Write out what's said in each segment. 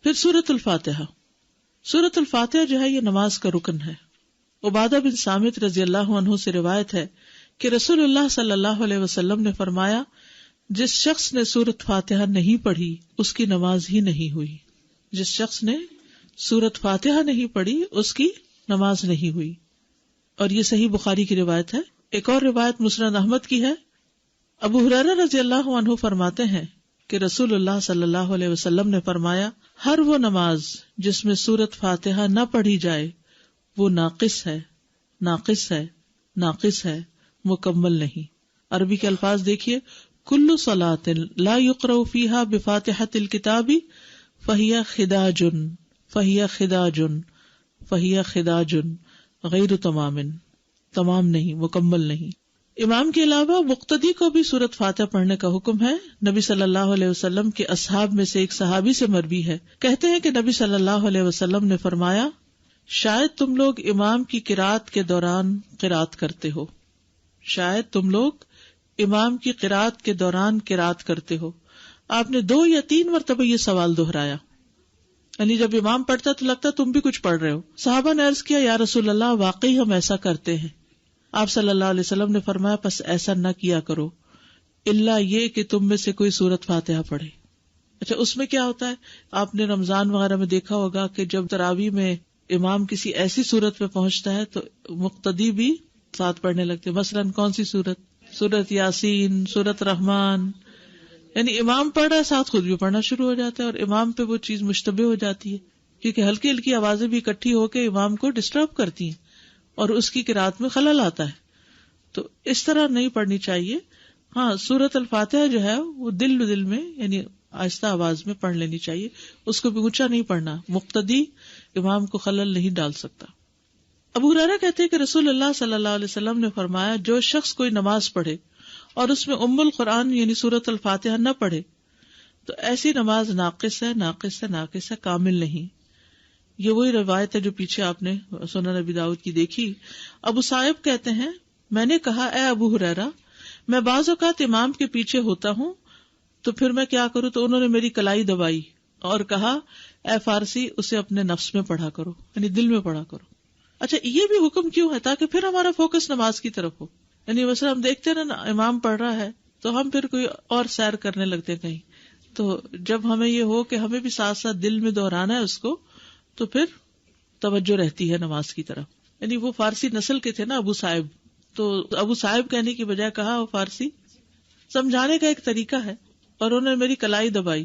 پھر سورۃ الفاتحہ. سورۃ الفاتحہ جو ہے یہ نماز کا رکن ہے. عبادہ بن صامت رضی اللہ عنہ سے روایت ہے کہ رسول اللہ صلی اللہ علیہ وسلم نے فرمایا جس شخص نے سورۃ فاتحہ نہیں پڑھی اس کی نماز ہی نہیں ہوئی. جس شخص نے سورۃ فاتحہ نہیں پڑھی اس کی نماز نہیں ہوئی. اور یہ صحیح بخاری کی روایت ہے. ایک اور روایت مسند احمد کی ہے. ابو ہریرہ رضی اللہ عنہ فرماتے ہیں کہ رسول اللہ صلی اللہ علیہ وسلم نے فرمایا ہر وہ نماز جس میں سورۃ فاتحہ نہ پڑھی جائے وہ ناقص ہے، ناقص ہے، ناقص ہے، مکمل نہیں. عربی کے الفاظ دیکھیے، کل صلاۃ لا یقرأ فیہا بفاتحۃ الکتاب فہی خداج فہی خداج فہی خداج غیر تمام، تمام نہیں، مکمل نہیں. امام کے علاوہ مقتدی کو بھی سورۃ فاتحہ پڑھنے کا حکم ہے. نبی صلی اللہ علیہ وسلم کے اصحاب میں سے ایک صحابی سے مروی ہے، کہتے ہیں کہ نبی صلی اللہ علیہ وسلم نے فرمایا شاید تم لوگ امام کی قرات کے دوران قرات کرتے ہو، شاید تم لوگ امام کی قرات کے دوران قرات کرتے ہو. آپ نے 2 یا 3 مرتبہ یہ سوال دہرایا، یعنی جب امام پڑھتا تو لگتا تم بھی کچھ پڑھ رہے ہو. صحابہ نے عرض کیا یا رسول اللہ واقعی ہم ایسا کرتے ہیں. آپ صلی اللہ علیہ وسلم نے فرمایا پس ایسا نہ کیا کرو الا یہ کہ تم میں سے کوئی سورۃ فاتحہ پڑھے. اچھا اس میں کیا ہوتا ہے، آپ نے رمضان وغیرہ میں دیکھا ہوگا کہ جب تراویح میں امام کسی ایسی سورت پہ پہنچتا ہے تو مقتدی بھی ساتھ پڑھنے لگتے. مثلاً کون سی سورت؟ سورت یاسین، سورت رحمان. یعنی امام پڑھ رہا ہے ساتھ خود بھی پڑھنا شروع ہو جاتا ہے، اور امام پہ وہ چیز مشتبہ ہو جاتی ہے کیونکہ ہلکی ہلکی آوازیں بھی اکٹھی ہو کے امام کو ڈسٹرب کرتی ہیں اور اس کی قرات میں خلل آتا ہے. تو اس طرح نہیں پڑھنی چاہیے. ہاں سورۃ الفاتحہ جو ہے وہ دل بدل میں یعنی آہستہ آواز میں پڑھ لینی چاہیے، اس کو بھی اونچا نہیں پڑھنا. مقتدی امام کو خلل نہیں ڈال سکتا. ابو ہریرہ کہتے ہیں کہ رسول اللہ صلی اللہ علیہ وسلم نے فرمایا جو شخص کوئی نماز پڑھے اور اس میں ام القرآن یعنی سورۃ الفاتحہ نہ پڑھے تو ایسی نماز ناقص ہے، ناقص ہے، ناقص ہے، کامل نہیں. یہ وہی روایت ہے جو پیچھے آپ نے سنن ابی داؤد کی دیکھی. ابو صائب کہتے ہیں میں نے کہا اے ابو ہریرہ میں بعض اوقات امام کے پیچھے ہوتا ہوں تو پھر میں کیا کروں؟ تو انہوں نے میری کلائی دبائی اور کہا اے فارسی اسے اپنے نفس میں پڑھا کرو، یعنی دل میں پڑھا کرو. اچھا یہ بھی حکم کیوں ہے؟ تاکہ پھر ہمارا فوکس نماز کی طرف ہو. یعنی مثلا ہم دیکھتے ہیں نا امام پڑھ رہا ہے تو ہم پھر کوئی اور سیر کرنے لگتے ہیں کہیں. تو جب ہمیں یہ ہو کہ ہمیں بھی ساتھ ساتھ دل میں دہرانا ہے اس کو تو پھر توجہ رہتی ہے نماز کی طرف. یعنی وہ فارسی نسل کے تھے نا ابو صاحب، تو ابو صاحب کہنے کی بجائے کہا وہ فارسی. سمجھانے کا ایک طریقہ ہے. اور انہوں نے میری کلائی دبائی.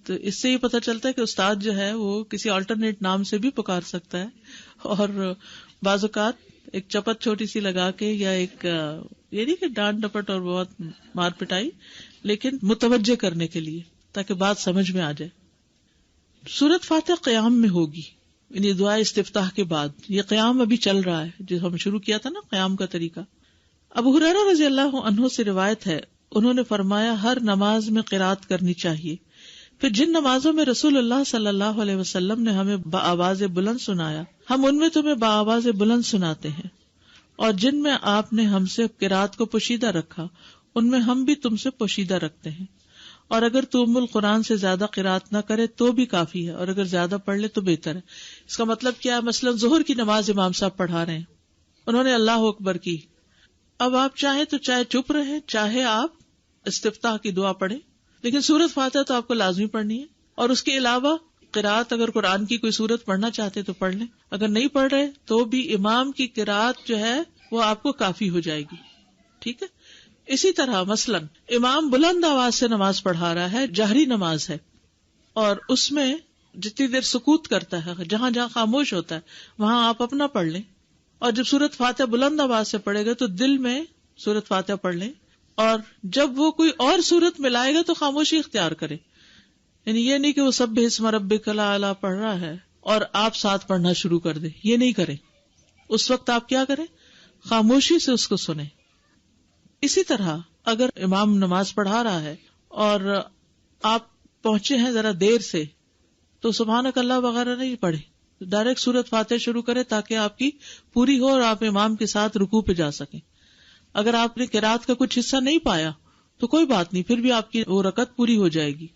تو اس سے یہ پتہ چلتا ہے کہ استاد جو ہے وہ کسی آلٹرنیٹ نام سے بھی پکار سکتا ہے، اور بعض اوقات ایک چپت چھوٹی سی لگا کے یا ایک یہ نہیں کہ ڈانٹ ڈپٹ اور بہت مار پٹائی، لیکن متوجہ کرنے کے لیے تاکہ بات سمجھ میں آ جائے. سورۃ فاتحہ قیام میں ہوگی، یعنی دعا استفتاح کے بعد. یہ قیام ابھی چل رہا ہے جو ہم شروع کیا تھا نا قیام کا طریقہ. ابو ہریرہ رضی اللہ عنہ سے روایت ہے انہوں نے فرمایا ہر نماز میں قرات کرنی چاہیے. پھر جن نمازوں میں رسول اللہ صلی اللہ علیہ وسلم نے ہمیں بآواز بلند سنایا ہم ان میں تمہیں بآواز بلند سناتے ہیں، اور جن میں آپ نے ہم سے قرات کو پوشیدہ رکھا ان میں ہم بھی تم سے پوشیدہ رکھتے ہیں. اور اگر تو ام القرآن سے زیادہ قرات نہ کرے تو بھی کافی ہے، اور اگر زیادہ پڑھ لے تو بہتر ہے. اس کا مطلب کیا ہے؟ مثلا ظہر کی نماز امام صاحب پڑھا رہے ہیں، انہوں نے اللہ اکبر کی. اب آپ چاہیں تو چاہے چپ رہے، چاہے آپ استفتاح کی دعا پڑھیں، لیکن سورۃ فاتحہ تو آپ کو لازمی پڑھنی ہے. اور اس کے علاوہ قرات اگر قرآن کی کوئی سورت پڑھنا چاہتے تو پڑھ لیں، اگر نہیں پڑھ رہے تو بھی امام کی قرات جو ہے وہ آپ کو کافی ہو جائے گی. ٹھیک ہے. اسی طرح مثلا امام بلند آواز سے نماز پڑھا رہا ہے، جہری نماز ہے، اور اس میں جتنی دیر سکوت کرتا ہے، جہاں جہاں خاموش ہوتا ہے وہاں آپ اپنا پڑھ لیں. اور جب سورۃ فاتحہ بلند آواز سے پڑھے گا تو دل میں سورۃ فاتحہ پڑھ لیں، اور جب وہ کوئی اور سورت ملائے گا تو خاموشی اختیار کرے. یعنی یہ نہیں کہ وہ سبح اسم ربک الاعلی پڑھ رہا ہے اور آپ ساتھ پڑھنا شروع کر دیں، یہ نہیں کریں. اس وقت آپ کیا کریں؟ خاموشی سے اس کو سنیں. اسی طرح اگر امام نماز پڑھا رہا ہے اور آپ پہنچے ہیں ذرا دیر سے تو سبحانک اللہ وغیرہ نہیں پڑھے، ڈائریکٹ سورۃ فاتحہ شروع کرے تاکہ آپ کی پوری ہو اور آپ امام کے ساتھ رکوع پہ جا سکیں. اگر آپ نے قرات کا کچھ حصہ نہیں پایا تو کوئی بات نہیں، پھر بھی آپ کی وہ رکعت پوری ہو جائے گی.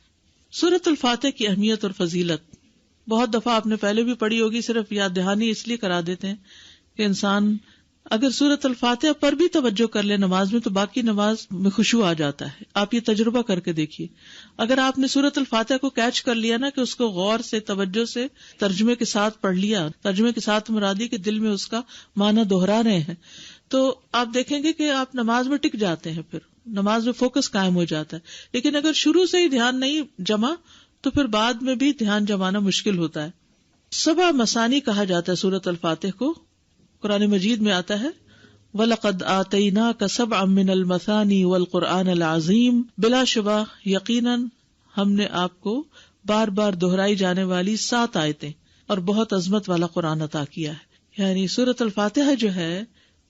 سورۃ الفاتحہ کی اہمیت اور فضیلت. بہت دفعہ آپ نے پہلے بھی پڑھی ہوگی، صرف یاد دہانی اس لیے کرا دیتے ہیں کہ انسان اگر سورۃ الفاتحہ پر بھی توجہ کر لے نماز میں تو باقی نماز میں خشوع آ جاتا ہے. آپ یہ تجربہ کر کے دیکھیے، اگر آپ نے سورۃ الفاتحہ کو کیچ کر لیا نا کہ اس کو غور سے توجہ سے ترجمے کے ساتھ پڑھ لیا، ترجمے کے ساتھ مرادی کے دل میں اس کا معنی دہرا رہے ہیں، تو آپ دیکھیں گے کہ آپ نماز میں ٹک جاتے ہیں، پھر نماز میں فوکس قائم ہو جاتا ہے. لیکن اگر شروع سے ہی دھیان نہیں جمع تو پھر بعد میں بھی دھیان جمانا مشکل ہوتا ہے. 7 مثانی کہا جاتا ہے سورۃ الفاتحہ کو. قرآن مجید میں آتا ہے وَلَقَدْ آتَيْنَاكَ سَبْعًا مِّنَ الْمَثَانِي وَالْقُرْآنَ الْعَظِيمِ، بلا شبہ یقیناً ہم نے آپ کو بار بار دہرائی جانے والی 7 آیتیں اور بہت عظمت والا قرآن عطا کیا ہے. یعنی سورۃ الفاتحہ جو ہے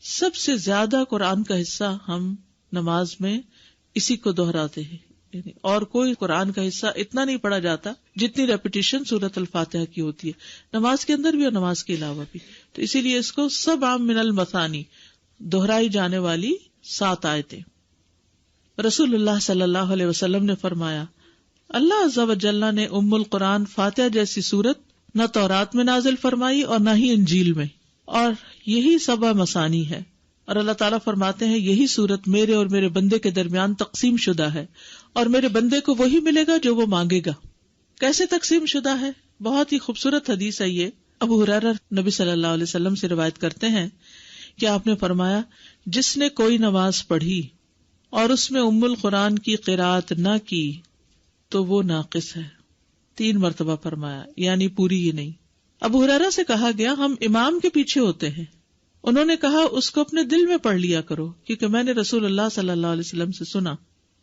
سب سے زیادہ قرآن کا حصہ ہم نماز میں اسی کو دہراتے ہیں. یعنی اور کوئی قرآن کا حصہ اتنا نہیں پڑھا جاتا جتنی ریپیٹیشن سورۃ الفاتحہ کی ہوتی ہے، نماز کے اندر بھی اور نماز کے علاوہ بھی. تو اسی لیے اس کو 7 من المثانی، دہرائی جانے والی 7 آیتیں. رسول اللہ صلی اللہ علیہ وسلم نے فرمایا اللہ عز و جل نے ام القرآن فاتحہ جیسی سورت نہ تورات میں نازل فرمائی اور نہ ہی انجیل میں، اور یہی 7 مثانی ہے. اور اللہ تعالیٰ فرماتے ہیں یہی سورت میرے اور میرے بندے کے درمیان تقسیم شدہ ہے اور میرے بندے کو وہی ملے گا جو وہ مانگے گا. کیسے تقسیم شدہ ہے؟ بہت ہی خوبصورت حدیث ہے یہ. ابو ہریرہ نبی صلی اللہ علیہ وسلم سے روایت کرتے ہیں کہ آپ نے فرمایا جس نے کوئی نماز پڑھی اور اس میں ام القرآن کی قرات نہ کی تو وہ ناقص ہے. 3 مرتبہ فرمایا، یعنی پوری ہی نہیں. ابو ہریرہ سے کہا گیا ہم امام کے پیچھے ہوتے ہیں. انہوں نے کہا اس کو اپنے دل میں پڑھ لیا کرو، کیونکہ میں نے رسول اللہ صلی اللہ علیہ وسلم سے سنا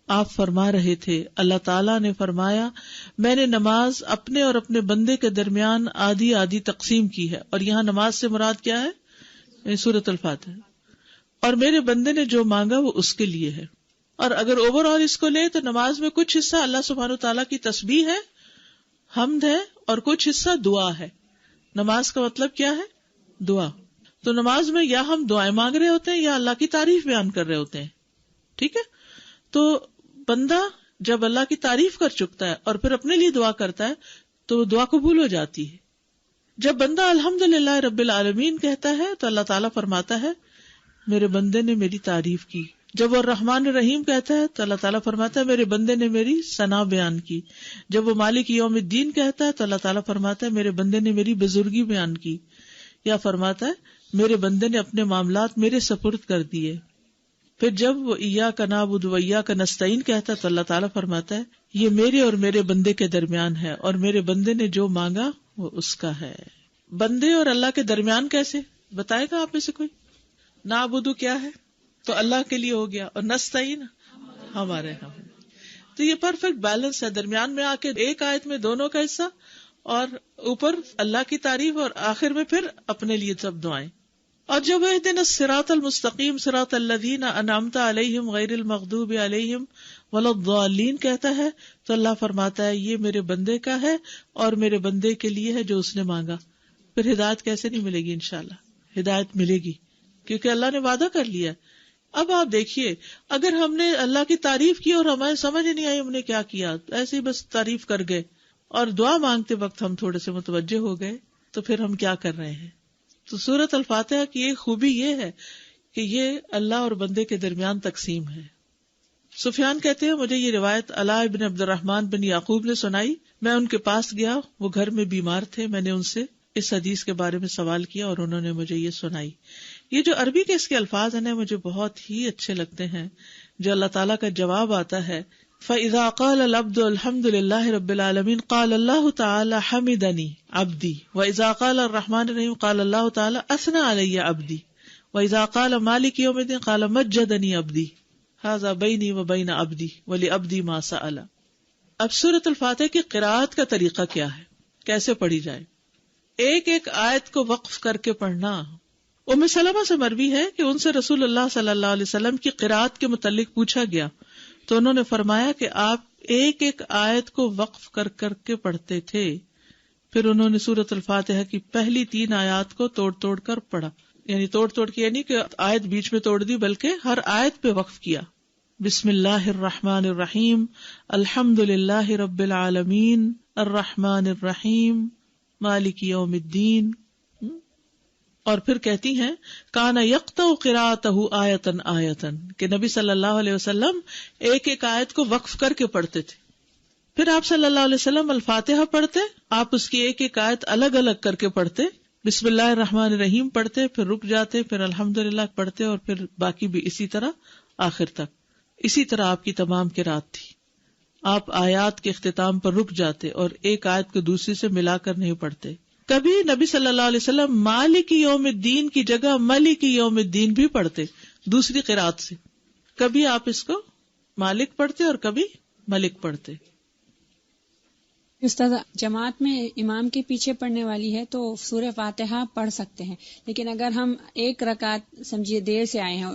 آپ فرما رہے تھے اللہ تعالیٰ نے فرمایا میں نے نماز اپنے اور اپنے بندے کے درمیان آدھی آدھی تقسیم کی ہے. اور یہاں نماز سے مراد کیا ہے؟ سورۃ الفاتحہ. اور میرے بندے نے جو مانگا وہ اس کے لیے ہے. اور اگر اوور آل اس کو لے تو نماز میں کچھ حصہ اللہ سبحانہ تعالیٰ کی تسبیح ہے، حمد ہے، اور کچھ حصہ دعا ہے. نماز کا مطلب کیا ہے؟ دعا. تو نماز میں یا ہم دعائیں مانگ رہے ہوتے ہیں یا اللہ کی تعریف بیان کر رہے ہوتے ہیں. ٹھیک ہے، تو بندہ جب اللہ کی تعریف کر چکتا ہے اور پھر اپنے لیے دعا کرتا ہے تو دعا قبول ہو جاتی ہے. جب بندہ الحمدللہ رب العالمین کہتا ہے تو اللہ تعالیٰ فرماتا ہے میرے بندے نے میری تعریف کی. جب وہ الرحمن الرحیم کہتا ہے تو اللہ تعالیٰ فرماتا ہے میرے بندے نے میری ثنا بیان کی. جب وہ مالک یوم الدین کہتا ہے تو اللہ تعالیٰ فرماتا ہے میرے بندے نے میری بزرگی بیان کی. یا فرماتا ہے میرے بندے نے اپنے معاملات میرے سپرد کر دیے. پھر جب وہ ایاک نعبد و ایاک نستعین کہتا ہے تو اللہ تعالیٰ فرماتا ہے یہ میرے اور میرے بندے کے درمیان ہے اور میرے بندے نے جو مانگا وہ اس کا ہے. بندے اور اللہ کے درمیان کیسے بتائے گا آپ میں سے کوئی؟ نعبد کیا ہے؟ تو اللہ کے لیے ہو گیا، اور نستعین ہمارے ہم. تو یہ پرفیکٹ بیلنس ہے، درمیان میں آ کے ایک آیت میں دونوں کا حصہ، اور اوپر اللہ کی تعریف، اور آخر میں پھر اپنے لیے سب دعائیں. اور جب اہدنا الصراط المستقیم صراط الذین انعمت علیہم غیر المغضوب علیہم ولا الضالین کہتا ہے تو اللہ فرماتا ہے یہ میرے بندے کا ہے اور میرے بندے کے لیے ہے جو اس نے مانگا. پھر ہدایت کیسے نہیں ملے گی؟ انشاءاللہ ہدایت ملے گی کیونکہ اللہ نے وعدہ کر لیا. اب آپ دیکھیے اگر ہم نے اللہ کی تعریف کی اور ہمیں سمجھ نہیں آئی ہم نے کیا کیا، ایسے ہی بس تعریف کر گئے اور دعا مانگتے وقت ہم تھوڑے سے متوجہ ہو گئے، تو پھر ہم کیا کر رہے ہیں؟ تو سورۃ الفاتحہ کی ایک خوبی یہ ہے کہ یہ اللہ اور بندے کے درمیان تقسیم ہے. سفیان کہتے ہیں مجھے یہ روایت علاء بن عبد الرحمن بن یعقوب نے سنائی. میں ان کے پاس گیا، وہ گھر میں بیمار تھے. میں نے ان سے اس حدیث کے بارے میں سوال کیا اور انہوں نے مجھے یہ سنائی. یہ جو عربی کے اس کے الفاظ ہیں مجھے بہت ہی اچھے لگتے ہیں، جو اللہ تعالیٰ کا جواب آتا ہے فَإِذَا قَالَ الْعَبْدُ الْحَمْدُ لِلَّهِ رَبِّ الْعَالَمِينَ قَالَ اللَّهُ تَعَالَى حَمِدَنِي عَبْدِي وَإِذَا قَالَ الرَّحْمَنُ الرَّحِيمُ قَالَ اللَّهُ تَعَالَى أَثْنَى عَلَيَّ عَبْدِي وَإِذَا قَالَ مَالِكِ يَوْمِ الدِّينِ قَالَ مَجَّدَنِي عَبْدِي هَذَا بَيْنِي وَبَيْنَ عَبْدِي وَلِعَبْدِي مَا سَأَلَ. اب سورۃ الفاتحہ کی قراءت کا طریقہ کیا ہے، کیسے پڑھی جائے؟ ایک ایک آیت کو وقف کر کے پڑھنا. ام سلمہ سے مروی ہے کہ ان سے رسول اللہ صلی اللہ علیہ وسلم کی قراءت کے متعلق پوچھا گیا تو انہوں نے فرمایا کہ آپ ایک ایک آیت کو وقف کر کر کے پڑھتے تھے. پھر انہوں نے سورۃ الفاتحہ کی پہلی 3 آیات کو توڑ توڑ کر پڑھا، یعنی توڑ توڑ کے یعنی کہ آیت بیچ میں توڑ دی بلکہ ہر آیت پہ وقف کیا. بسم اللہ الرحمن الرحیم الحمد للہ رب العالمین الرحمن الرحیم مالک یوم الدین. اور پھر کہتی ہیں کان یقطع قراءتہ آیتن آیتن، کہ نبی صلی اللہ علیہ وسلم ایک ایک آیت کو وقف کر کے پڑھتے تھے. پھر آپ صلی اللہ علیہ وسلم الفاتحہ پڑھتے، آپ اس کی ایک ایک آیت الگ الگ کر کے پڑھتے، بسم اللہ الرحمن الرحیم پڑھتے، پھر رک جاتے، پھر الحمدللہ پڑھتے، اور پھر باقی بھی اسی طرح آخر تک. اسی طرح آپ کی تمام قرات تھی. آپ آیات کے اختتام پر رک جاتے اور ایک آیت کو دوسری سے ملا کر نہیں پڑھتے. کبھی نبی صلی اللہ علیہ وسلم مالک یوم الدین کی جگہ ملک یوم الدین بھی پڑھتے دوسری قرات سے. کبھی آپ اس کو مالک پڑھتے اور کبھی ملک پڑھتے. استاد، جماعت میں امام کے پیچھے پڑھنے والی ہے تو سورہ فاتحہ پڑھ سکتے ہیں، لیکن اگر ہم ایک رکعت سمجھیے دیر سے آئے ہیں،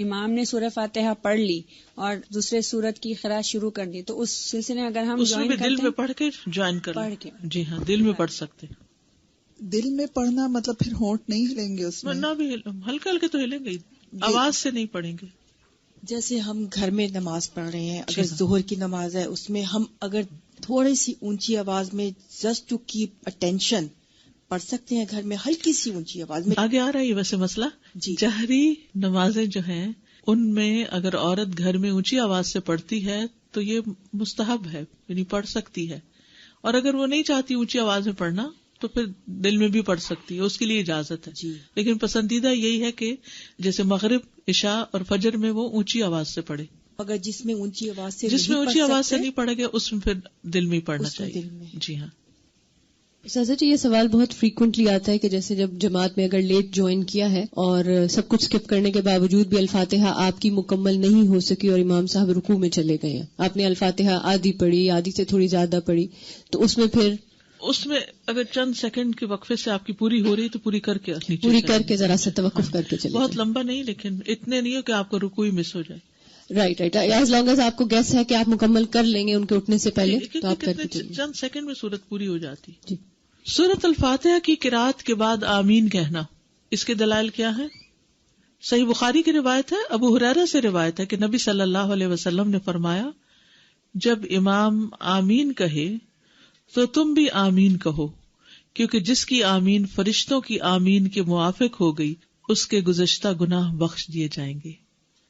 امام نے سورہ فاتحہ پڑھ لی اور دوسرے سورت کی قرات شروع کر دی، تو اس سلسلے میں اگر ہم اس میں بھی دل میں پڑھ کے جوائن کر پڑھ کے، جی ہاں دل میں پڑھ سکتے. دل میں پڑھنا مطلب پھر ہونٹ نہیں ہلیں گے اس میں؟ نہ بھی ہلکے ہلکے تو ہلیں گے، آواز سے نہیں پڑھیں گے. جیسے ہم گھر میں نماز پڑھ رہے ہیں، اگر ظہر کی نماز ہے، اس میں ہم اگر تھوڑی سی اونچی آواز میں جسٹ ٹو کیپ اٹینشن پڑھ سکتے ہیں، گھر میں ہلکی سی اونچی آواز میں. آگے آ رہا ہے ویسے مسئلہ. جی، جہری نمازیں جو ہیں ان میں اگر عورت گھر میں اونچی آواز سے پڑھتی ہے تو یہ مستحب ہے، یعنی پڑھ سکتی ہے. اور اگر وہ نہیں چاہتی اونچی آواز میں پڑھنا تو پھر دل میں بھی پڑھ سکتی ہے، اس کے لیے اجازت ہے. جی، لیکن پسندیدہ یہی ہے کہ جیسے مغرب، عشاء اور فجر میں وہ اونچی آواز سے پڑھے. اگر جس میں اونچی آواز سے نہیں پڑھے گا اس میں پھر دل میں ہی پڑھنا چاہیے. جی ہاں. سازا جی، یہ سوال بہت فریکوینٹلی آتا ہے کہ جیسے جب جماعت میں اگر لیٹ جوائن کیا ہے اور سب کچھ اسکپ کرنے کے باوجود بھی الفاتحہ آپ کی مکمل نہیں ہو سکی اور امام صاحب رکوع میں چلے گئے ہیں، آپ نے الفاتحہ آدھی پڑھی، آدھی سے تھوڑی زیادہ پڑھی، تو اس میں اگر چند سیکنڈ کے وقفے سے آپ کی پوری ہو رہی تو پوری کر کے ذرا سا توقف کر کے چلے. بہت لمبا نہیں، لیکن اتنے نہیں ہو کہ آپ کو رکوع ہی مس ہو جائے. رائٹ ایز لانگ ایز آپ کو گیس ہے کہ آپ مکمل کر لیں گے ان کے اٹھنے سے پہلے تو آپ کر کے چند سیکنڈ میں سورت پوری ہو جاتی. جی. سورت الفاتحہ کی قرات کے بعد آمین کہنا، اس کے دلائل کیا ہے؟ صحیح بخاری کی روایت ہے، ابو ہریرہ سے روایت ہے کہ نبی صلی اللہ علیہ وسلم نے فرمایا جب امام آمین کہے تو تم بھی آمین کہو، کیونکہ جس کی آمین فرشتوں کی آمین کے موافق ہو گئی اس کے گزشتہ گناہ بخش دیے جائیں گے.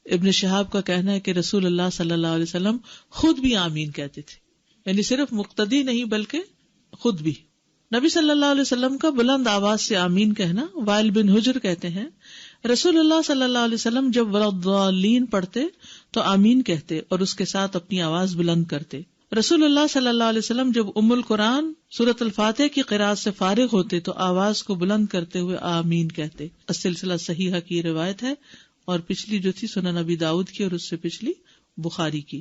ابن شہاب کا کہنا ہے کہ رسول اللہ صلی اللہ علیہ وسلم خود بھی آمین کہتے تھے، یعنی صرف مقتدی نہیں بلکہ خود بھی. نبی صلی اللہ علیہ وسلم کا بلند آواز سے آمین کہنا، وائل بن حجر کہتے ہیں رسول اللہ صلی اللہ علیہ وسلم جب ولضالین پڑھتے تو آمین کہتے اور اس کے ساتھ اپنی آواز بلند کرتے. رسول اللہ صلی اللہ علیہ وسلم جب ام القرآن سورۃ الفاتحہ کی قرات سے فارغ ہوتے تو آواز کو بلند کرتے ہوئے آمین کہتے. السلسلہ صحیحہ کی روایت ہے، اور پچھلی جو تھی سنن ابی داؤد کی اور اس سے پچھلی بخاری کی.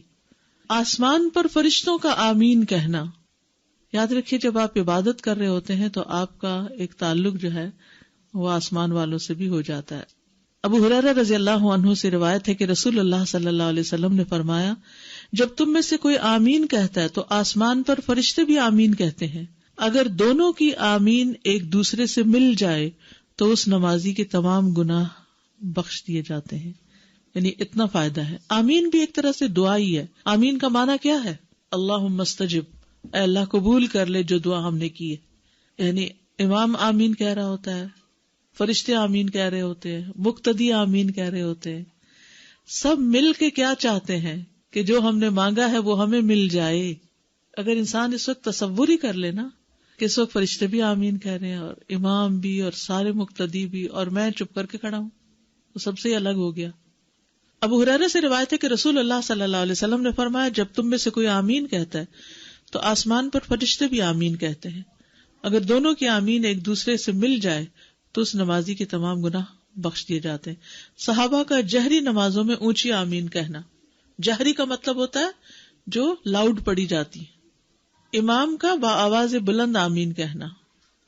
آسمان پر فرشتوں کا آمین کہنا، یاد رکھیے جب آپ عبادت کر رہے ہوتے ہیں تو آپ کا ایک تعلق جو ہے وہ آسمان والوں سے بھی ہو جاتا ہے. ابو ہریرہ رضی اللہ عنہ سے روایت ہے کہ رسول اللہ صلی اللہ علیہ وسلم نے فرمایا جب تم میں سے کوئی آمین کہتا ہے تو آسمان پر فرشتے بھی آمین کہتے ہیں. اگر دونوں کی آمین ایک دوسرے سے مل جائے تو اس نمازی کے تمام گناہ بخش دیے جاتے ہیں. یعنی اتنا فائدہ ہے. آمین بھی ایک طرح سے دعا ہی ہے. آمین کا معنی کیا ہے؟ اللہم استجب، اے اللہ قبول کر لے جو دعا ہم نے کی ہے. یعنی امام آمین کہہ رہا ہوتا ہے، فرشتے آمین کہہ رہے ہوتے ہیں، مقتدی آمین کہہ رہے ہوتے ہیں. سب مل کے کیا چاہتے ہیں کہ جو ہم نے مانگا ہے وہ ہمیں مل جائے. اگر انسان اس وقت تصور ہی کر لے نا کہ اس وقت فرشتے بھی آمین کہہ رہے ہیں اور امام بھی اور سارے مقتدی بھی اور میں چپ کر کے کھڑا ہوں، تو سب سے الگ ہو گیا. ابو ہریرہ سے روایت ہے کہ رسول اللہ صلی اللہ علیہ وسلم نے فرمایا جب تم میں سے کوئی آمین کہتا ہے تو آسمان پر فرشتے بھی آمین کہتے ہیں. اگر دونوں کی آمین ایک دوسرے سے مل جائے تو اس نمازی کے تمام گناہ بخش دیے جاتے ہیں. صحابہ کا جہری نمازوں میں اونچی آمین کہنا، جہری کا مطلب ہوتا ہے جو لاؤڈ پڑھی جاتی ہے. امام کا بآواز بلند آمین کہنا.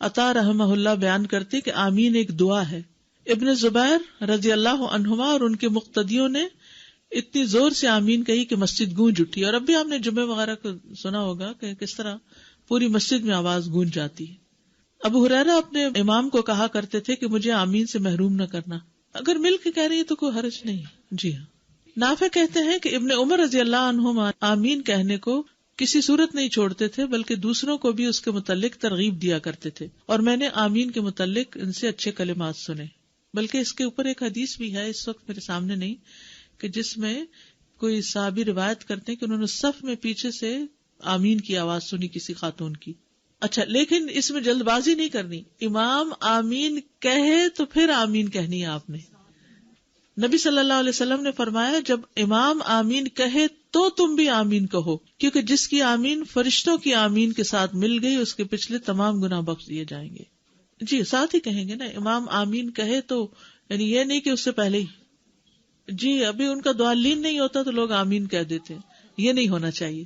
عطا رحمہ اللہ بیان کرتے کہ آمین ایک دعا ہے. ابن زبیر رضی اللہ عنہما اور ان کے مقتدیوں نے اتنی زور سے آمین کہی کہ مسجد گونج اٹھی. اور اب بھی آپ نے جمعے وغیرہ کو سنا ہوگا کہ کس طرح پوری مسجد میں آواز گونج جاتی ہے. ابو ہریرہ اپنے امام کو کہا کرتے تھے کہ مجھے آمین سے محروم نہ کرنا. اگر مل کے کہہ رہی ہے تو کوئی حرج نہیں. جی ہاں. نافع کہتے ہیں کہ ابن عمر رضی اللہ عنہما آمین کہنے کو کسی صورت نہیں چھوڑتے تھے بلکہ دوسروں کو بھی اس کے متعلق ترغیب دیا کرتے تھے. اور میں نے آمین کے متعلق ان سے اچھے کلمات سنے. بلکہ اس کے اوپر ایک حدیث بھی ہے، اس وقت میرے سامنے نہیں، کہ جس میں کوئی صحابی روایت کرتے ہیں کہ انہوں نے صف میں پیچھے سے آمین کی آواز سنی کسی خاتون کی. اچھا، لیکن اس میں جلد بازی نہیں کرنی. امام آمین کہے تو پھر آمین کہنی ہے آپ نے. نبی صلی اللہ علیہ وسلم نے فرمایا جب امام آمین کہے تو تم بھی آمین کہو، کیونکہ جس کی آمین فرشتوں کی آمین کے ساتھ مل گئی اس کے پچھلے تمام گناہ بخش دیے جائیں گے. جی ساتھ ہی کہیں گے نا، امام آمین کہے تو یعنی یہ نہیں کہ اس سے پہلے ہی جی ابھی ان کا دعا لین نہیں ہوتا تو لوگ آمین کہہ دیتے ہیں. یہ نہیں ہونا چاہیے.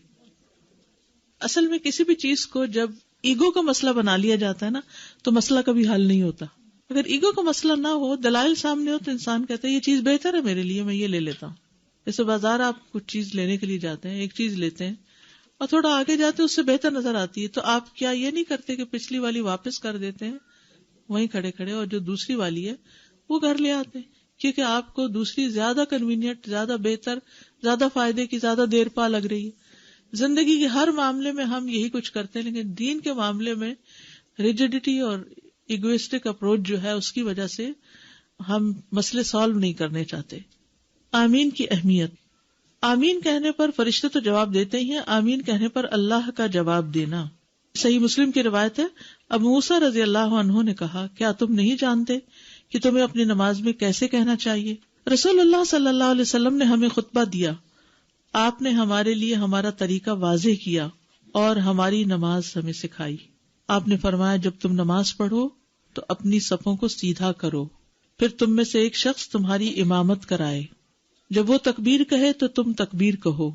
اصل میں کسی بھی چیز کو جب ایگو کا مسئلہ بنا لیا جاتا ہے نا تو مسئلہ کبھی حل نہیں ہوتا. اگر ایگو کا مسئلہ نہ ہو، دلائل سامنے ہو، تو انسان کہتا ہے یہ چیز بہتر ہے میرے لیے، میں یہ لے لیتا ہوں. جیسے بازار آپ کچھ چیز لینے کے لیے جاتے ہیں، ایک چیز لیتے ہیں اور تھوڑا آگے جاتے ہیں اس سے بہتر نظر آتی ہے، تو آپ کیا یہ نہیں کرتے کہ پچھلی والی واپس کر دیتے ہیں وہیں کھڑے کھڑے، اور جو دوسری والی ہے وہ گھر لے آتے ہیں، کیونکہ آپ کو دوسری زیادہ کنوینئنٹ، زیادہ بہتر، زیادہ فائدے کی، زیادہ دیر پا لگ رہی ہے. زندگی کے ہر معاملے میں ہم یہی کچھ کرتے ہیں، لیکن دین کے معاملے میں ریجڈیٹی اور ایگوئسٹک اپروچ جو ہے اس کی وجہ سے ہم مسئلے سالو نہیں کرنے چاہتے. آمین کی اہمیت. آمین کہنے پر فرشتے تو جواب دیتے ہی ہیں، آمین کہنے پر اللہ کا جواب دینا. صحیح مسلم کی روایت ہے، ابو موسیٰ رضی اللہ عنہ نے کہا کیا تم نہیں جانتے کہ تمہیں اپنی نماز میں کیسے کہنا چاہیے؟ رسول اللہ صلی اللہ علیہ وسلم نے ہمیں خطبہ دیا، آپ نے ہمارے لیے ہمارا طریقہ واضح کیا اور ہماری نماز ہمیں سکھائی. آپ نے فرمایا جب تم نماز پڑھو تو اپنی صفوں کو سیدھا کرو، پھر تم میں سے ایک شخص تمہاری امامت کرائے. جب وہ تکبیر کہے تو تم تکبیر کہو،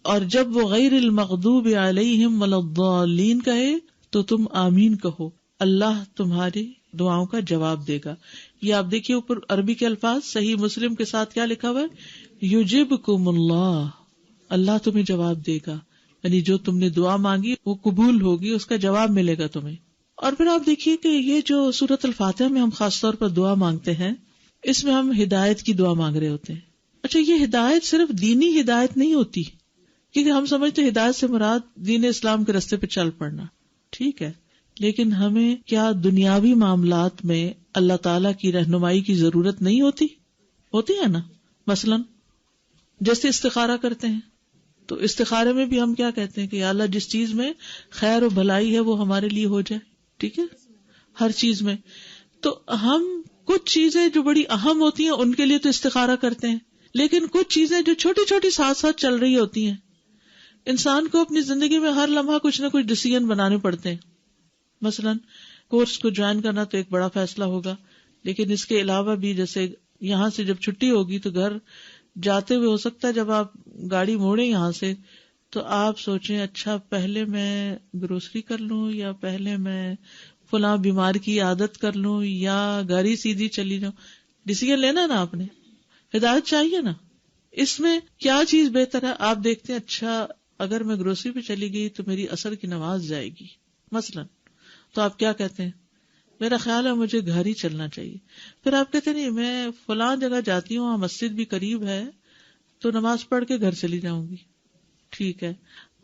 اور جب وہ غیر المغضوب علیہم ولا الضالین کہے تو تم آمین کہو، اللہ تمہاری دعاؤں کا جواب دے گا. یہ آپ دیکھیے اوپر عربی کے الفاظ، صحیح مسلم کے ساتھ کیا لکھا ہوا ہے؟ یجبکم اللہ، اللہ تمہیں جواب دے گا، یعنی جو تم نے دعا مانگی وہ قبول ہوگی، اس کا جواب ملے گا تمہیں. اور پھر آپ دیکھیے کہ یہ جو سورۃ الفاتحہ میں ہم خاص طور پر دعا مانگتے ہیں، اس میں ہم ہدایت کی دعا مانگ رہے ہوتے ہیں. اچھا، یہ ہدایت صرف دینی ہدایت نہیں ہوتی، کیونکہ ہم سمجھتے ہدایت سے مراد دین اسلام کے راستے پہ چل پڑنا، ٹھیک ہے، لیکن ہمیں کیا دنیاوی معاملات میں اللہ تعالیٰ کی رہنمائی کی ضرورت نہیں ہوتی ہے نا؟ مثلا جیسے استخارہ کرتے ہیں تو استخارے میں بھی ہم کیا کہتے ہیں کہ یا اللہ جس چیز میں خیر و بھلائی ہے وہ ہمارے لیے ہو جائے، ٹھیک ہے، ہر چیز میں. تو ہم کچھ چیزیں جو بڑی اہم ہوتی ہیں ان کے لیے تو استخارہ کرتے ہیں، لیکن کچھ چیزیں جو چھوٹی چھوٹی ساتھ ساتھ چل رہی ہوتی ہیں، انسان کو اپنی زندگی میں ہر لمحہ کچھ نہ کچھ ڈیسیژن بنانے پڑتے ہیں. مثلا کورس کو جوائن کرنا تو ایک بڑا فیصلہ ہوگا، لیکن اس کے علاوہ بھی جیسے یہاں سے جب چھٹی ہوگی تو گھر جاتے ہوئے ہو سکتا ہے جب آپ گاڑی موڑیں یہاں سے تو آپ سوچیں اچھا پہلے میں گروسری کر لوں یا پہلے میں فلاں بیمار کی عادت کر لوں یا گاڑی سیدھی چلی جاؤں. ڈیسیژن لینا نا، آپ نے ہدایت چاہیے نا، اس میں کیا چیز بہتر ہے. آپ دیکھتے ہیں اچھا اگر میں گروسری پہ چلی گئی تو میری عصر کی نماز جائے گی مثلا، تو آپ کیا کہتے ہیں؟ میرا خیال ہے مجھے گھر ہی چلنا چاہیے. پھر آپ کہتے ہیں نہیں میں فلاں جگہ جاتی ہوں، مسجد بھی قریب ہے تو نماز پڑھ کے گھر چلی جاؤں گی، ٹھیک ہے.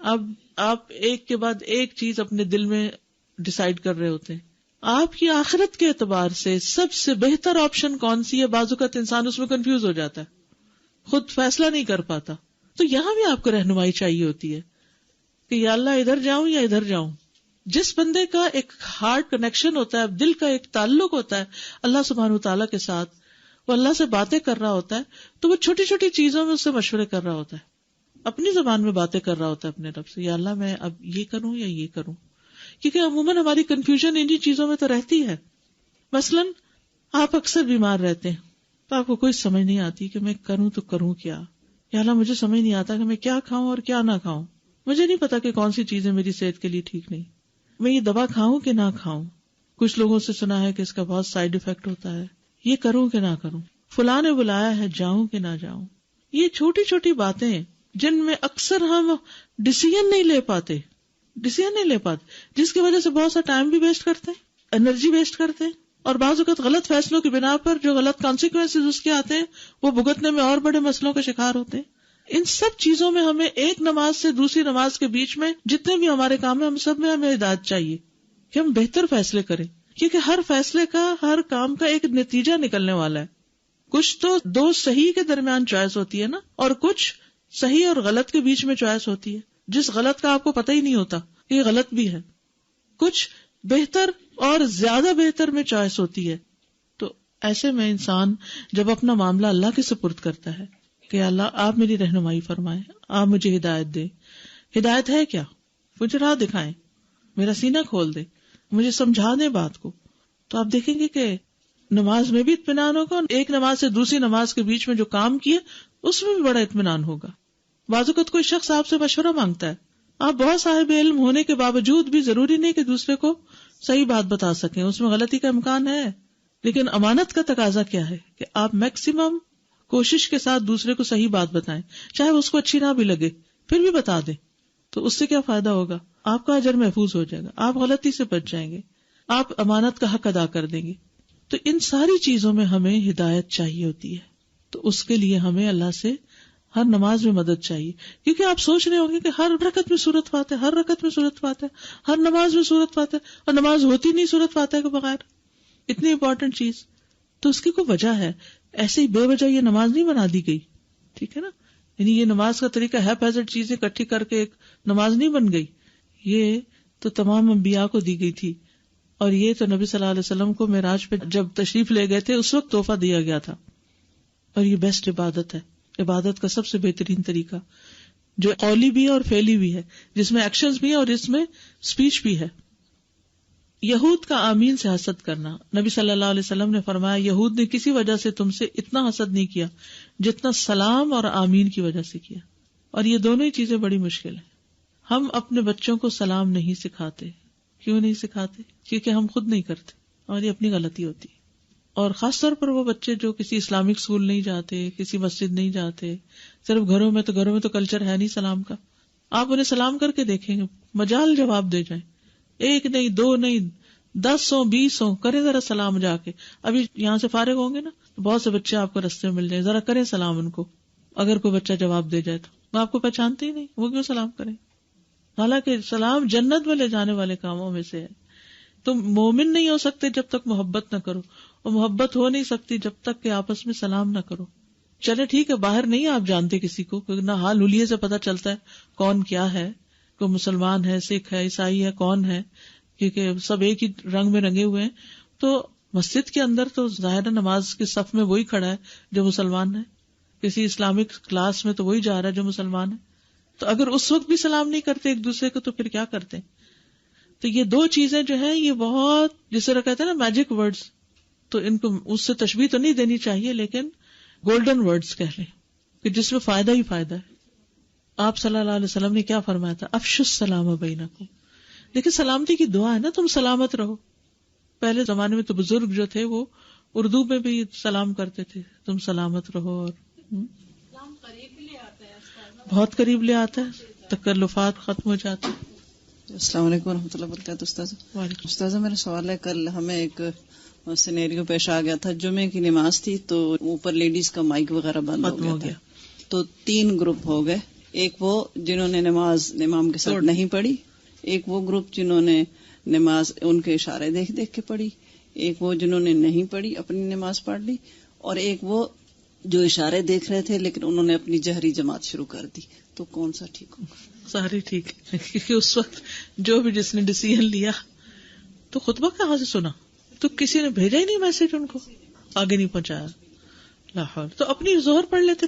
اب آپ ایک کے بعد ایک چیز اپنے دل میں ڈیسائیڈ کر رہے ہوتے ہیں. آپ کی آخرت کے اعتبار سے سب سے بہتر آپشن کون سی ہے؟ بعض اوقات انسان اس میں کنفیوز ہو جاتا ہے، خود فیصلہ نہیں کر پاتا. تو یہاں بھی آپ کو رہنمائی چاہیے ہوتی ہے کہ یا اللہ ادھر جاؤں یا ادھر جاؤں. جس بندے کا ایک ہارٹ کنیکشن ہوتا ہے، دل کا ایک تعلق ہوتا ہے اللہ سبحانہ وتعالیٰ کے ساتھ، وہ اللہ سے باتیں کر رہا ہوتا ہے تو وہ چھوٹی چھوٹی چیزوں میں اس سے مشورے کر رہا ہوتا ہے، اپنی زبان میں باتیں کر رہا ہوتا ہے اپنے رب سے، یا اللہ میں اب یہ کروں یا یہ کروں. کیونکہ عموماً ہماری کنفیوژن انہی چیزوں میں تو رہتی ہے. مثلا آپ اکثر بیمار رہتے ہیں تو آپ کو کوئی سمجھ نہیں آتی کہ میں کروں تو کروں کیا. یا اللہ مجھے سمجھ نہیں آتا کہ میں کیا کھاؤں اور کیا نہ کھاؤں. مجھے نہیں پتا کہ کون سی چیزیں میری صحت کے لیے ٹھیک نہیں. میں یہ دوا کھاؤں کہ نہ کھاؤں. کچھ لوگوں سے سنا ہے کہ اس کا بہت سائیڈ افیکٹ ہوتا ہے. یہ کروں کہ نہ کروں. فلاں نے بلایا ہے جاؤں کہ نہ جاؤں. یہ چھوٹی چھوٹی باتیں جن میں اکثر ہم ڈیسیژن نہیں لے پاتے، جس کی وجہ سے بہت سا ٹائم بھی ویسٹ کرتے ہیں، انرجی ویسٹ کرتے ہیں، اور بعض اوقات غلط فیصلوں کی بنا پر جو غلط کانسیکوینسز اس کے آتے ہیں وہ بھگتنے میں اور بڑے مسئلوں کا شکار ہوتے ہیں. ان سب چیزوں میں ہمیں ایک نماز سے دوسری نماز کے بیچ میں جتنے بھی ہمارے کام ہیں، ہم سب میں ہمیں ہدایت چاہیے کہ ہم بہتر فیصلے کریں، کیونکہ ہر فیصلے کا، ہر کام کا ایک نتیجہ نکلنے والا ہے. کچھ تو دو صحیح کے درمیان چوائس ہوتی ہے نا، اور کچھ صحیح اور غلط کے بیچ میں چوائس ہوتی ہے، جس غلط کا آپ کو پتہ ہی نہیں ہوتا یہ غلط بھی ہے. کچھ بہتر اور زیادہ بہتر میں چوائس ہوتی ہے. تو ایسے میں انسان جب اپنا معاملہ اللہ کے سپرد کرتا ہے کہ اللہ آپ میری رہنمائی فرمائیں، آپ مجھے ہدایت دیں. ہدایت ہے کیا؟ مجھے راہ دکھائیں، میرا سینہ کھول دے، مجھے سمجھا دیں بات کو. تو آپ دیکھیں گے کہ نماز میں بھی اطمینان ہوگا، ایک نماز سے دوسری نماز کے بیچ میں جو کام کیے اس میں بھی بڑا اطمینان ہوگا. بعض اوقات کوئی شخص آپ سے مشورہ مانگتا ہے، آپ بہت صاحب علم ہونے کے باوجود بھی ضروری نہیں کہ دوسرے کو صحیح بات بتا سکیں، اس میں غلطی کا امکان ہے. لیکن امانت کا تقاضا کیا ہے کہ آپ میکسیمم کوشش کے ساتھ دوسرے کو صحیح بات بتائیں، چاہے اس کو اچھی نہ بھی لگے پھر بھی بتا دیں. تو اس سے کیا فائدہ ہوگا؟ آپ کا اجر محفوظ ہو جائے گا، آپ غلطی سے بچ جائیں گے، آپ امانت کا حق ادا کر دیں گے. تو ان ساری چیزوں میں ہمیں ہدایت چاہیے ہوتی ہے. تو اس کے لیے ہمیں اللہ سے ہر نماز میں مدد چاہیے، کیونکہ آپ سوچ رہے ہوں گے کہ ہر رکعت میں سورۃ فاتحہ، ہر رکعت میں سورۃ فاتحہ، ہر نماز میں سورۃ فاتحہ، اور نماز ہوتی نہیں سورۃ فاتحہ کے بغیر. اتنی امپورٹنٹ چیز. تو اس کی کوئی وجہ ہے، ایسے ہی بے وجہ یہ نماز نہیں بنا دی گئی. ٹھیک ہے نا؟ یعنی یہ نماز کا طریقہ ہے پیزٹ چیزیں اکٹھی کر کے ایک نماز نہیں بن گئی. یہ تو تمام انبیاء کو دی گئی تھی، اور یہ تو نبی صلی اللہ علیہ وسلم کو معراج پہ جب تشریف لے گئے تھے اس وقت تحفہ دیا گیا تھا. اور یہ بیسٹ عبادت ہے، عبادت کا سب سے بہترین طریقہ جو قولی بھی ہے اور فعلی بھی ہے، جس میں ایکشنز بھی ہے اور اس میں سپیچ بھی ہے. یہود کا آمین سے حسد کرنا، نبی صلی اللہ علیہ وسلم نے فرمایا یہود نے کسی وجہ سے تم سے اتنا حسد نہیں کیا جتنا سلام اور آمین کی وجہ سے کیا. اور یہ دونوں ہی چیزیں بڑی مشکل ہیں. ہم اپنے بچوں کو سلام نہیں سکھاتے. کیوں نہیں سکھاتے؟ کیونکہ ہم خود نہیں کرتے، اور یہ اپنی غلطی ہوتی ہے. اور خاص طور پر وہ بچے جو کسی اسلامک اسکول نہیں جاتے، کسی مسجد نہیں جاتے، صرف گھروں میں تو کلچر ہے نہیں سلام کا. آپ انہیں سلام کر کے دیکھیں گے مجال جواب دے جائیں، ایک نہیں، دو نہیں، 10 ہوں 20 ہوں، کریں ذرا سلام جا کے. ابھی یہاں سے فارغ ہوں گے نا، بہت سے بچے آپ کو رستے میں مل جائیں، ذرا کریں سلام ان کو. اگر کوئی بچہ جواب دے جائے تو وہ آپ کو پہچانتے ہی نہیں، وہ کیوں سلام کریں؟ حالانکہ سلام جنت میں لے جانے والے کاموں میں سے ہے. تم مومن نہیں ہو سکتے جب تک محبت نہ کرو، اور محبت ہو نہیں سکتی جب تک کہ آپس میں سلام نہ کرو. چلے ٹھیک ہے، باہر نہیں آپ جانتے کسی کو، نہ حال حلیے سے پتہ چلتا ہے کون کیا ہے، کوئی مسلمان ہے، سکھ ہے، عیسائی ہے، کون ہے، کیونکہ سب ایک ہی رنگ میں رنگے ہوئے ہیں. تو مسجد کے اندر تو ظاہر نماز کے صف میں وہی کھڑا ہے جو مسلمان ہے، کسی اسلامک کلاس میں تو وہی جا رہا ہے جو مسلمان ہے. تو اگر اس وقت بھی سلام نہیں کرتے ایک دوسرے کو تو پھر کیا کرتے؟ تو یہ دو چیزیں جو ہیں یہ بہت، جس طرح کہتے ہیں نا میجک ورڈز، تو ان کو اس سے تشبیہ تو نہیں دینی چاہیے، لیکن گولڈن ورڈز کہہ لیں کہ جس میں فائدہ ہی فائدہ ہے. آپ صلی اللہ علیہ وسلم نے کیا فرمایا تھا؟ افشوا السلام بینکم. لیکن سلامتی کی دعا ہے نا، تم سلامت رہو. پہلے زمانے میں تو بزرگ جو تھے وہ اردو میں بھی سلام کرتے تھے، تم سلامت رہو. اور بہت قریب لے آتا ہے، تکلفات ختم ہو جاتے ہیں. السلام علیکم ورحمۃ اللہ وبرکاتہ. استاذہ میرا سوال ہے، کل ہمیں ایک سینیریو پیش آ گیا تھا. جمعے کی نماز تھی تو اوپر لیڈیز کا مائک وغیرہ بند ہو گیا. تو 3 گروپ ہو گئے. ایک وہ جنہوں نے نماز امام کے ساتھ نہیں پڑھی، ایک وہ گروپ جنہوں نے نماز ان کے اشارے دیکھ دیکھ کے پڑھی، ایک وہ جنہوں نے نہیں پڑھی اپنی نماز پڑھ لی، اور ایک وہ جو اشارے دیکھ رہے تھے لیکن انہوں نے اپنی جہری جماعت شروع کر دی. تو کون سا ٹھیک ہوگا؟ ساری ٹھیک ہے، کیونکہ اس وقت جو بھی جس نے ڈیسیژن لیا تو خطبہ کہاں سے سنا؟ تو کسی نے بھیجا ہی نہیں میسج، ان کو آگے نہیں پہنچایا. لاہور تو اپنی ظہر پڑھ لیتے،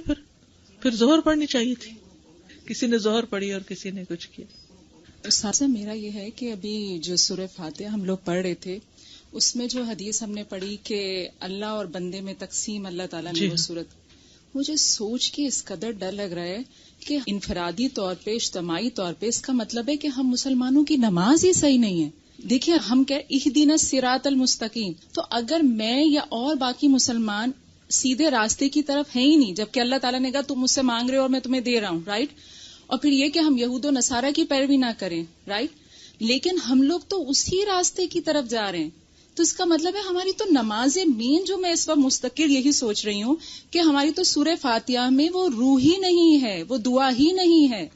پھر ظہر پڑھنی چاہیے تھی. کسی نے ظہر پڑھی اور کسی نے کچھ کیا. استاذہ میرا یہ ہے کہ ابھی جو سورہ فاتحہ ہم لوگ پڑھ رہے تھے اس میں جو حدیث ہم نے پڑھی کہ اللہ اور بندے میں تقسیم اللہ تعالیٰ نے وہ صورت، مجھے سوچ کے اس قدر ڈر لگ رہا ہے کہ انفرادی طور پہ اجتماعی طور پہ اس کا مطلب ہے کہ ہم مسلمانوں کی نماز ہی صحیح نہیں ہے. دیکھیے ہم اہدنا الصراط المستقیم، تو اگر میں یا اور باقی مسلمان سیدھے راستے کی طرف ہے ہی نہیں، جبکہ اللہ تعالیٰ نے کہا تم مجھ سے مانگ رہے ہو اور میں تمہیں دے رہا ہوں، رائٹ. اور پھر یہ کہ ہم یہود و نصارہ کی پیروی نہ کریں، رائٹ. لیکن ہم لوگ تو اسی راستے کی طرف جا رہے ہیں تو اس کا مطلب ہے ہماری تو نماز مین جو میں اس وقت مستقل یہی سوچ رہی ہوں کہ ہماری تو سورہ فاتحہ میں وہ روح ہی نہیں ہے، وہ دعا ہی نہیں ہے.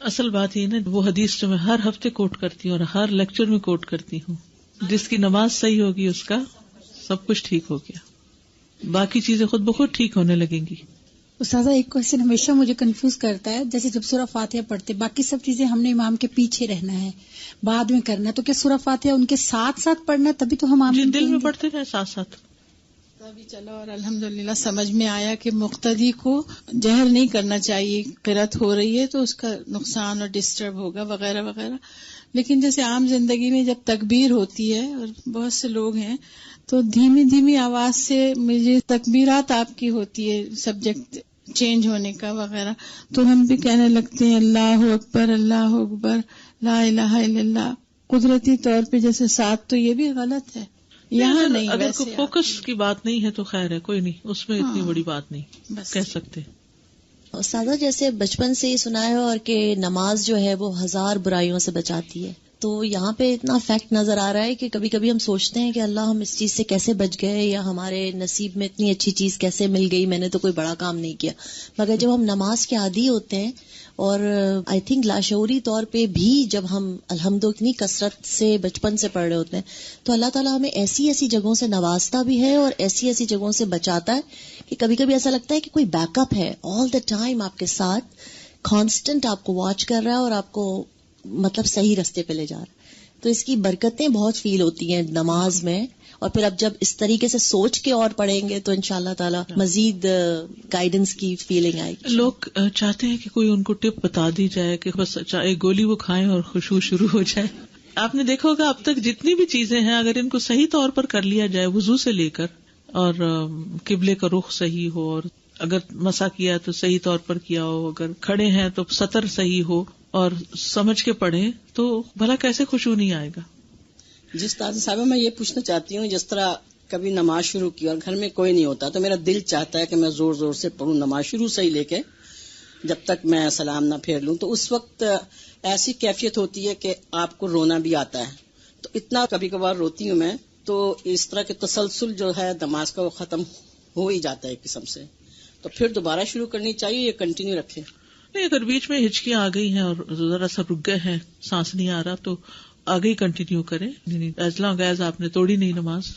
اصل بات یہ نا، وہ حدیث جو میں ہر ہفتے کوٹ کرتی ہوں اور ہر لیکچر میں کوٹ کرتی ہوں، جس کی نماز صحیح ہوگی اس کا سب کچھ ٹھیک ہو گیا، باقی چیزیں خود بخود ٹھیک ہونے لگیں گی. استاذہ ایک کوشچن ہمیشہ مجھے کنفیوز کرتا ہے، جیسے جب سورہ فاتحہ پڑھتے باقی سب چیزیں ہم نے امام کے پیچھے رہنا ہے، بعد میں کرنا ہے، تو کیا سورہ فاتحہ ان کے ساتھ ساتھ پڑھنا ہے تبھی تو ہم آمین دل میں پڑھتے رہے ساتھ ساتھ. بھی چلو اور الحمدللہ سمجھ میں آیا کہ مقتدی کو جہر نہیں کرنا چاہیے، قرات ہو رہی ہے تو اس کا نقصان اور ڈسٹرب ہوگا وغیرہ وغیرہ. لیکن جیسے عام زندگی میں جب تکبیر ہوتی ہے اور بہت سے لوگ ہیں تو دھیمی دھیمی آواز سے مجھے تکبیرات آپ کی ہوتی ہے سبجیکٹ چینج ہونے کا وغیرہ، تو ہم بھی کہنے لگتے ہیں اللہ اکبر اللہ اکبر لا الہ الا اللہ. قدرتی طور پہ جیسے ساتھ، تو یہ بھی غلط ہے. یہاں نہیں، اگر کوئی فوکس کی بات نہیں ہے تو خیر ہے، کوئی نہیں، اس میں اتنی بڑی بات نہیں کہہ سکتے. استاذہ جیسے بچپن سے ہی سنا ہے اور کہ نماز جو ہے وہ 1000 برائیوں سے بچاتی ہے، تو یہاں پہ اتنا فیکٹ نظر آ رہا ہے کہ کبھی کبھی ہم سوچتے ہیں کہ اللہ ہم اس چیز سے کیسے بچ گئے، یا ہمارے نصیب میں اتنی اچھی چیز کیسے مل گئی، میں نے تو کوئی بڑا کام نہیں کیا. مگر جب ہم نماز کے عادی ہوتے ہیں اور آئی تھنک لاشعوری طور پہ بھی جب ہم الحمد اتنی کثرت سے بچپن سے پڑھ رہے ہوتے ہیں، تو اللہ تعالیٰ ہمیں ایسی ایسی جگہوں سے نوازتا بھی ہے اور ایسی ایسی جگہوں سے بچاتا ہے کہ کبھی کبھی ایسا لگتا ہے کہ کوئی بیک اپ ہے آل دا ٹائم آپ کے ساتھ، کانسٹنٹ آپ کو واچ کر رہا ہے اور آپ کو مطلب صحیح رستے پہ لے جا رہا ہے. تو اس کی برکتیں بہت فیل ہوتی ہیں نماز میں، اور پھر اب جب اس طریقے سے سوچ کے اور پڑھیں گے تو انشاءاللہ تعالی مزید گائیڈنس کی فیلنگ آئے گی. لوگ چاہتے ہیں کہ کوئی ان کو ٹپ بتا دی جائے کہ بس ایک گولی وہ کھائیں اور خشوع شروع ہو جائے. آپ نے دیکھا ہوگا اب تک جتنی بھی چیزیں ہیں اگر ان کو صحیح طور پر کر لیا جائے، وضو سے لے کر اور قبلے کا رخ صحیح ہو، اور اگر مسا کیا تو صحیح طور پر کیا ہو، اگر کھڑے ہیں تو سطر صحیح ہو اور سمجھ کے پڑھیں، تو بھلا کیسے خشوع نہیں آئے گا. جس طرح صاحبہ میں یہ پوچھنا چاہتی ہوں، جس طرح کبھی نماز شروع کی اور گھر میں کوئی نہیں ہوتا تو میرا دل چاہتا ہے کہ میں زور زور سے پڑھوں نماز شروع سے ہی لے کے جب تک میں سلام نہ پھیر لوں، تو اس وقت ایسی کیفیت ہوتی ہے کہ آپ کو رونا بھی آتا ہے. تو اتنا کبھی کبھار روتی ہوں میں، تو اس طرح کے تسلسل جو ہے نماز کا وہ ختم ہو ہی جاتا ہے ایک قسم سے. تو پھر دوبارہ شروع کرنی چاہیے یا کنٹینیو رکھیں؟ نہیں، اگر بیچ میں ہچکیاں آ گئی ہیں اور ذرا سا رک گئے ہیں، سانس نہیں آ رہا، تو آگے ہی کنٹینیو کریں، ایز لانگ ایز آپ نے توڑی نہیں نماز.